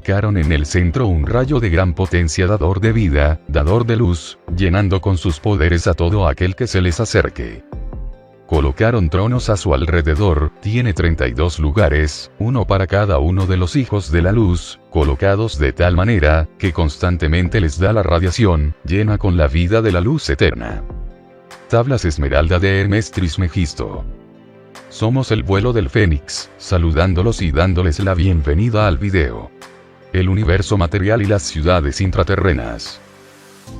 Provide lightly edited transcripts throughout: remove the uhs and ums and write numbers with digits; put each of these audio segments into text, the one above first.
colocaron en el centro un rayo de gran potencia dador de vida, dador de luz, llenando con sus poderes a todo aquel que se les acerque. Colocaron tronos a su alrededor, tiene 32 lugares, uno para cada uno de los hijos de la luz, colocados de tal manera, que constantemente les da la radiación, llena con la vida de la luz eterna. Tablas esmeralda de Hermes Trismegisto. Somos el vuelo del Fénix, saludándolos y dándoles la bienvenida al video. El universo material y las ciudades intraterrenas.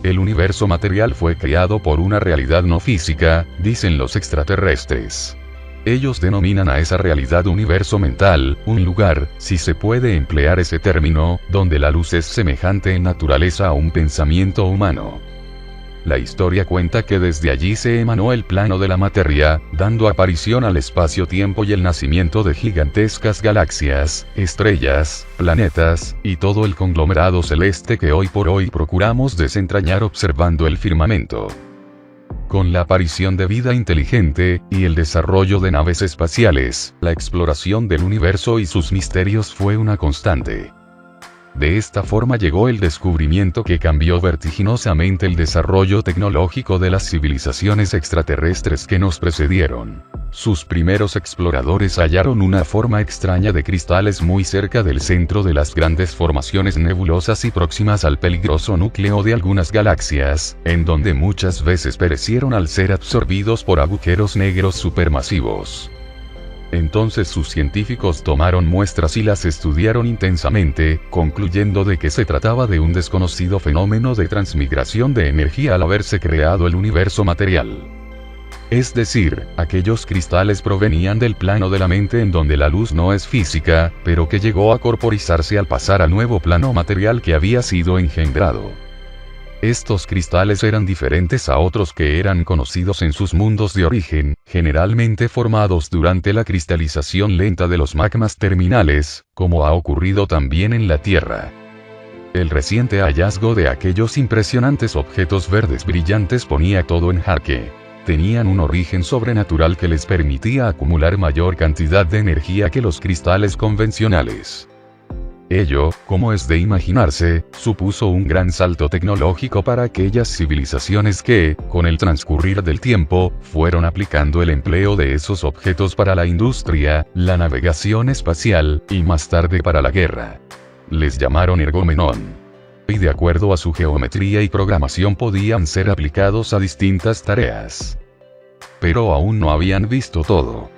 El universo material fue creado por una realidad no física, dicen los extraterrestres. Ellos denominan a esa realidad universo mental, un lugar, si se puede emplear ese término, donde la luz es semejante en naturaleza a un pensamiento humano. La historia cuenta que desde allí se emanó el plano de la materia, dando aparición al espacio-tiempo y el nacimiento de gigantescas galaxias, estrellas, planetas, y todo el conglomerado celeste que hoy por hoy procuramos desentrañar observando el firmamento. Con la aparición de vida inteligente, y el desarrollo de naves espaciales, la exploración del universo y sus misterios fue una constante. De esta forma llegó el descubrimiento que cambió vertiginosamente el desarrollo tecnológico de las civilizaciones extraterrestres que nos precedieron. Sus primeros exploradores hallaron una forma extraña de cristales muy cerca del centro de las grandes formaciones nebulosas y próximas al peligroso núcleo de algunas galaxias, en donde muchas veces perecieron al ser absorbidos por agujeros negros supermasivos. Entonces sus científicos tomaron muestras y las estudiaron intensamente, concluyendo de que se trataba de un desconocido fenómeno de transmigración de energía al haberse creado el universo material. Es decir, aquellos cristales provenían del plano de la mente en donde la luz no es física, pero que llegó a corporizarse al pasar al nuevo plano material que había sido engendrado. Estos cristales eran diferentes a otros que eran conocidos en sus mundos de origen, generalmente formados durante la cristalización lenta de los magmas terminales, como ha ocurrido también en la Tierra. El reciente hallazgo de aquellos impresionantes objetos verdes brillantes ponía todo en jaque. Tenían un origen sobrenatural que les permitía acumular mayor cantidad de energía que los cristales convencionales. Ello, como es de imaginarse, supuso un gran salto tecnológico para aquellas civilizaciones que, con el transcurrir del tiempo, fueron aplicando el empleo de esos objetos para la industria, la navegación espacial, y más tarde para la guerra. Les llamaron Ergomenón. Y de acuerdo a su geometría y programación podían ser aplicados a distintas tareas. Pero aún no habían visto todo.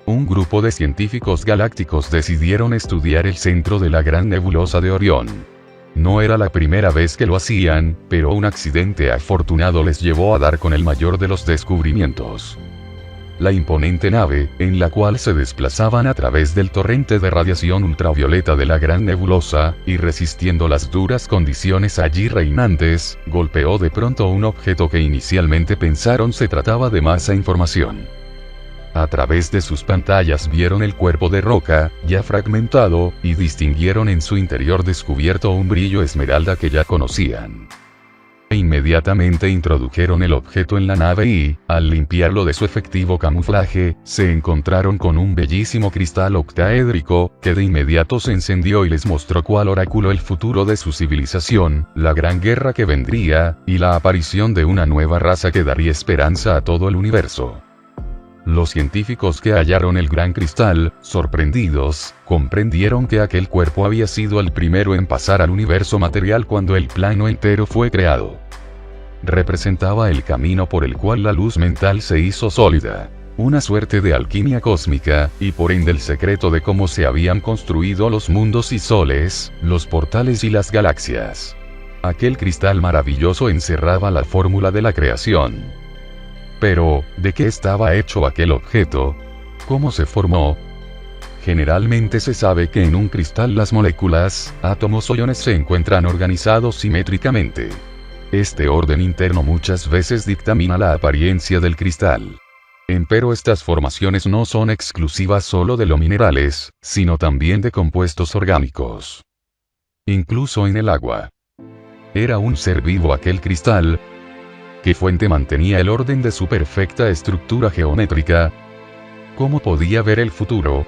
Un grupo de científicos galácticos decidieron estudiar el centro de la gran nebulosa de Orión. No era la primera vez que lo hacían, pero un accidente afortunado les llevó a dar con el mayor de los descubrimientos. La imponente nave, en la cual se desplazaban a través del torrente de radiación ultravioleta de la gran nebulosa, y resistiendo las duras condiciones allí reinantes, golpeó de pronto un objeto que inicialmente pensaron se trataba de masa información. A través de sus pantallas vieron el cuerpo de roca, ya fragmentado, y distinguieron en su interior descubierto un brillo esmeralda que ya conocían. Inmediatamente introdujeron el objeto en la nave y, al limpiarlo de su efectivo camuflaje, se encontraron con un bellísimo cristal octaédrico, que de inmediato se encendió y les mostró cuál oráculo el futuro de su civilización, la gran guerra que vendría, y la aparición de una nueva raza que daría esperanza a todo el universo. Los científicos que hallaron el gran cristal, sorprendidos, comprendieron que aquel cuerpo había sido el primero en pasar al universo material cuando el plano entero fue creado. Representaba el camino por el cual la luz mental se hizo sólida, una suerte de alquimia cósmica, y por ende el secreto de cómo se habían construido los mundos y soles, los portales y las galaxias. Aquel cristal maravilloso encerraba la fórmula de la creación. Pero, ¿de qué estaba hecho aquel objeto? ¿Cómo se formó? Generalmente se sabe que en un cristal las moléculas, átomos o iones se encuentran organizados simétricamente. Este orden interno muchas veces dictamina la apariencia del cristal. Empero estas formaciones no son exclusivas solo de los minerales, sino también de compuestos orgánicos. Incluso en el agua. Era un ser vivo aquel cristal. ¿Qué fuente mantenía el orden de su perfecta estructura geométrica? ¿Cómo podía ver el futuro?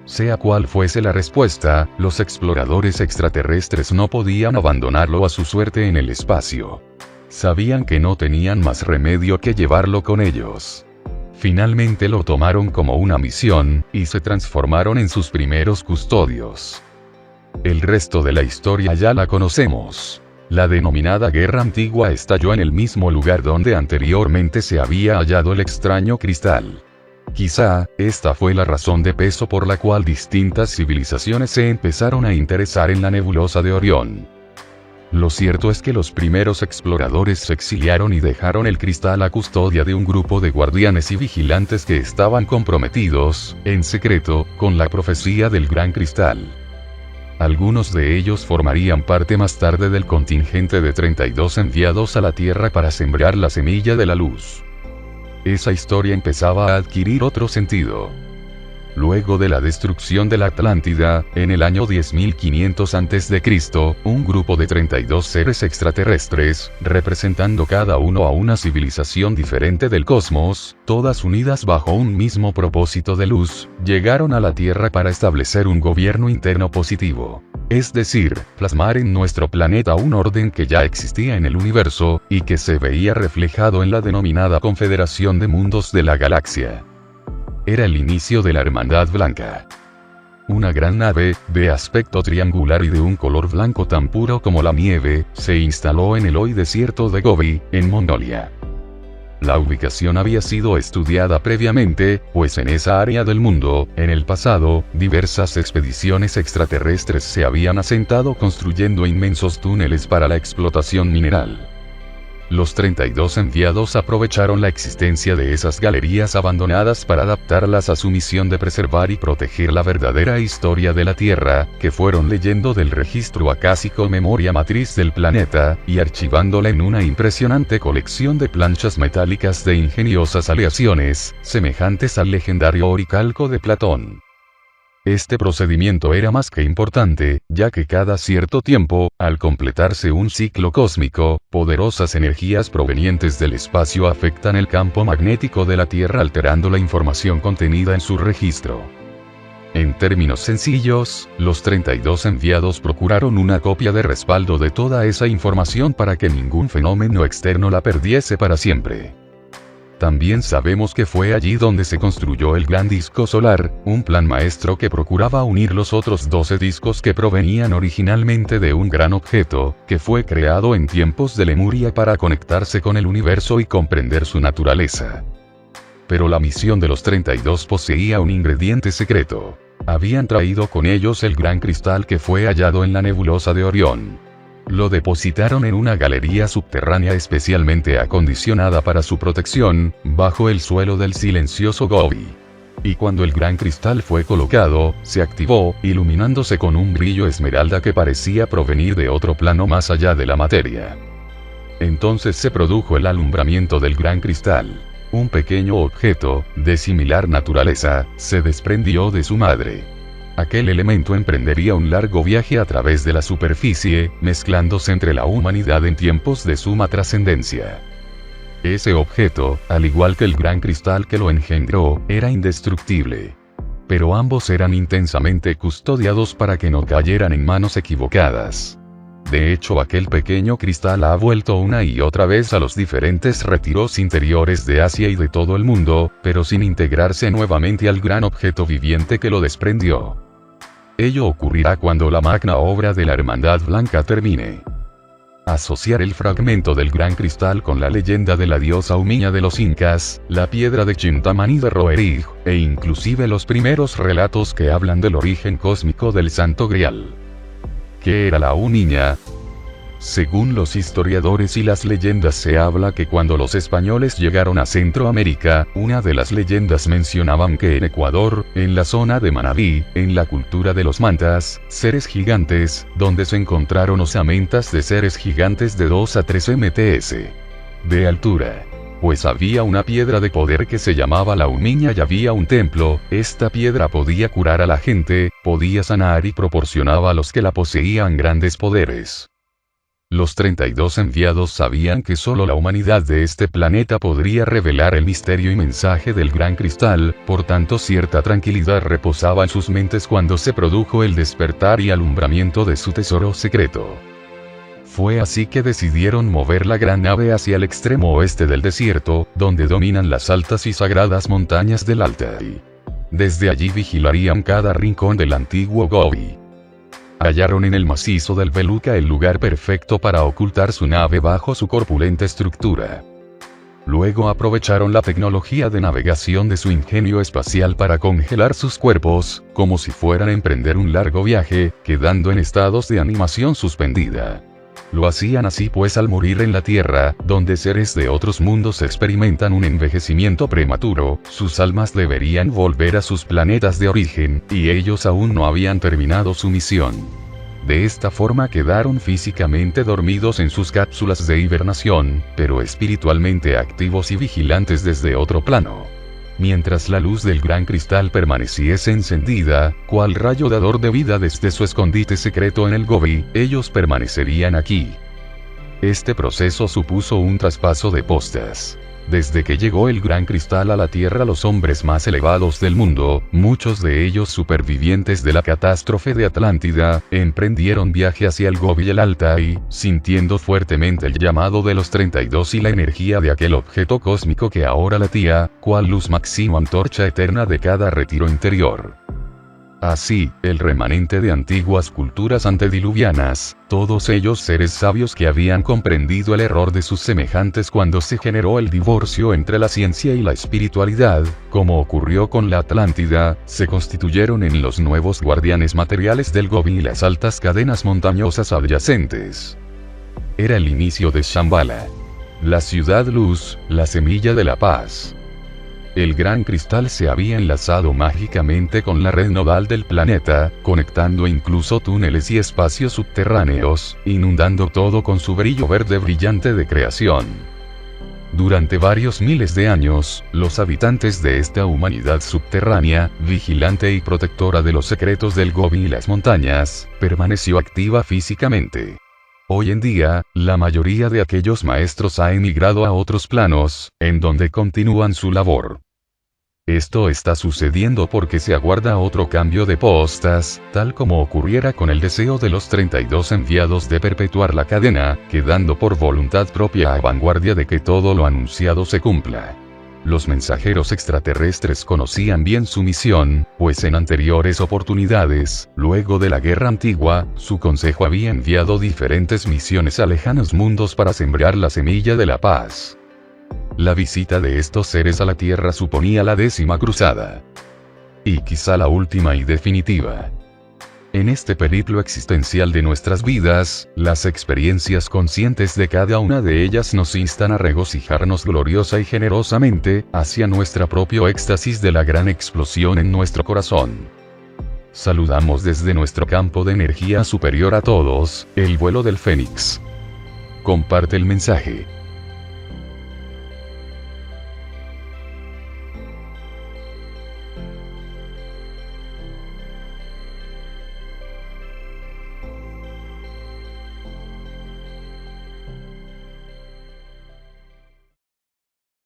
Sea cual fuese la respuesta, los exploradores extraterrestres no podían abandonarlo a su suerte en el espacio. Sabían que no tenían más remedio que llevarlo con ellos. Finalmente lo tomaron como una misión, y se transformaron en sus primeros custodios. El resto de la historia ya la conocemos. La denominada Guerra Antigua estalló en el mismo lugar donde anteriormente se había hallado el extraño cristal. Quizá, esta fue la razón de peso por la cual distintas civilizaciones se empezaron a interesar en la nebulosa de Orión. Lo cierto es que los primeros exploradores se exiliaron y dejaron el cristal a custodia de un grupo de guardianes y vigilantes que estaban comprometidos, en secreto, con la profecía del Gran Cristal. Algunos de ellos formarían parte más tarde del contingente de 32 enviados a la Tierra para sembrar la semilla de la luz. Esa historia empezaba a adquirir otro sentido. Luego de la destrucción de la Atlántida, en el año 10.500 a.C., un grupo de 32 seres extraterrestres, representando cada uno a una civilización diferente del cosmos, todas unidas bajo un mismo propósito de luz, llegaron a la Tierra para establecer un gobierno interno positivo. Es decir, plasmar en nuestro planeta un orden que ya existía en el universo, y que se veía reflejado en la denominada Confederación de Mundos de la Galaxia. Era el inicio de la Hermandad Blanca. Una gran nave, de aspecto triangular y de un color blanco tan puro como la nieve, se instaló en el hoy desierto de Gobi, en Mongolia. La ubicación había sido estudiada previamente, pues en esa área del mundo, en el pasado, diversas expediciones extraterrestres se habían asentado construyendo inmensos túneles para la explotación mineral. Los 32 enviados aprovecharon la existencia de esas galerías abandonadas para adaptarlas a su misión de preservar y proteger la verdadera historia de la Tierra, que fueron leyendo del registro acásico memoria matriz del planeta, y archivándola en una impresionante colección de planchas metálicas de ingeniosas aleaciones, semejantes al legendario oricalco de Platón. Este procedimiento era más que importante, ya que cada cierto tiempo, al completarse un ciclo cósmico, poderosas energías provenientes del espacio afectan el campo magnético de la Tierra alterando la información contenida en su registro. En términos sencillos, los 32 enviados procuraron una copia de respaldo de toda esa información para que ningún fenómeno externo la perdiese para siempre. También sabemos que fue allí donde se construyó el Gran Disco Solar, un plan maestro que procuraba unir los otros 12 discos que provenían originalmente de un gran objeto, que fue creado en tiempos de Lemuria para conectarse con el universo y comprender su naturaleza. Pero la misión de los 32 poseía un ingrediente secreto. Habían traído con ellos el gran cristal que fue hallado en la nebulosa de Orión. Lo depositaron en una galería subterránea especialmente acondicionada para su protección, bajo el suelo del silencioso Gobi. Y cuando el gran cristal fue colocado, se activó, iluminándose con un brillo esmeralda que parecía provenir de otro plano más allá de la materia. Entonces se produjo el alumbramiento del gran cristal. Un pequeño objeto, de similar naturaleza, se desprendió de su madre. Aquel elemento emprendería un largo viaje a través de la superficie, mezclándose entre la humanidad en tiempos de suma trascendencia. Ese objeto, al igual que el gran cristal que lo engendró, era indestructible. Pero ambos eran intensamente custodiados para que no cayeran en manos equivocadas. De hecho, aquel pequeño cristal ha vuelto una y otra vez a los diferentes retiros interiores de Asia y de todo el mundo, pero sin integrarse nuevamente al gran objeto viviente que lo desprendió. Ello ocurrirá cuando la magna obra de la Hermandad Blanca termine. Asociar el fragmento del gran cristal con la leyenda de la diosa Humiña de los Incas, la piedra de Chintamani de Roerich, e inclusive los primeros relatos que hablan del origen cósmico del Santo Grial. ¿Qué era la Humiña? Según los historiadores y las leyendas se habla que cuando los españoles llegaron a Centroamérica, una de las leyendas mencionaban que en Ecuador, en la zona de Manabí, en la cultura de los mantas, seres gigantes, donde se encontraron osamentas de seres gigantes de 2 a 3 mts de altura. Pues había una piedra de poder que se llamaba la Humiña y había un templo, esta piedra podía curar a la gente, podía sanar y proporcionaba a los que la poseían grandes poderes. Los 32 enviados sabían que solo la humanidad de este planeta podría revelar el misterio y mensaje del gran cristal, por tanto cierta tranquilidad reposaba en sus mentes cuando se produjo el despertar y alumbramiento de su tesoro secreto. Fue así que decidieron mover la gran nave hacia el extremo oeste del desierto, donde dominan las altas y sagradas montañas del Altai. Desde allí vigilarían cada rincón del antiguo Gobi. Hallaron en el macizo del Beluca el lugar perfecto para ocultar su nave bajo su corpulenta estructura. Luego aprovecharon la tecnología de navegación de su ingenio espacial para congelar sus cuerpos, como si fueran a emprender un largo viaje, quedando en estados de animación suspendida. Lo hacían así pues al morir en la Tierra, donde seres de otros mundos experimentan un envejecimiento prematuro, sus almas deberían volver a sus planetas de origen, y ellos aún no habían terminado su misión. De esta forma quedaron físicamente dormidos en sus cápsulas de hibernación, pero espiritualmente activos y vigilantes desde otro plano. Mientras la luz del gran cristal permaneciese encendida, cual rayo dador de vida desde su escondite secreto en el Gobi, ellos permanecerían aquí. Este proceso supuso un traspaso de postas. Desde que llegó el gran cristal a la Tierra, los hombres más elevados del mundo, muchos de ellos supervivientes de la catástrofe de Atlántida, emprendieron viaje hacia el Gobi y el Altai, sintiendo fuertemente el llamado de los 32 y la energía de aquel objeto cósmico que ahora latía, cual luz máxima antorcha eterna de cada retiro interior. Así, el remanente de antiguas culturas antediluvianas, todos ellos seres sabios que habían comprendido el error de sus semejantes cuando se generó el divorcio entre la ciencia y la espiritualidad, como ocurrió con la Atlántida, se constituyeron en los nuevos guardianes materiales del Gobi y las altas cadenas montañosas adyacentes. Era el inicio de Shambhala. La ciudad luz, la semilla de la paz. El gran cristal se había enlazado mágicamente con la red nodal del planeta, conectando incluso túneles y espacios subterráneos, inundando todo con su brillo verde brillante de creación. Durante varios miles de años, los habitantes de esta humanidad subterránea, vigilante y protectora de los secretos del Gobi y las montañas, permaneció activa físicamente. Hoy en día, la mayoría de aquellos maestros ha emigrado a otros planos, en donde continúan su labor. Esto está sucediendo porque se aguarda otro cambio de postas, tal como ocurriera con el deseo de los 32 enviados de perpetuar la cadena, quedando por voluntad propia a vanguardia de que todo lo anunciado se cumpla. Los mensajeros extraterrestres conocían bien su misión, pues en anteriores oportunidades, luego de la Guerra Antigua, su consejo había enviado diferentes misiones a lejanos mundos para sembrar la semilla de la paz. La visita de estos seres a la Tierra suponía la 10ª cruzada. Y quizá la última y definitiva. En este periplo existencial de nuestras vidas, las experiencias conscientes de cada una de ellas nos instan a regocijarnos gloriosa y generosamente, hacia nuestro propio éxtasis de la gran explosión en nuestro corazón. Saludamos desde nuestro campo de energía superior a todos, el vuelo del Fénix. Comparte el mensaje.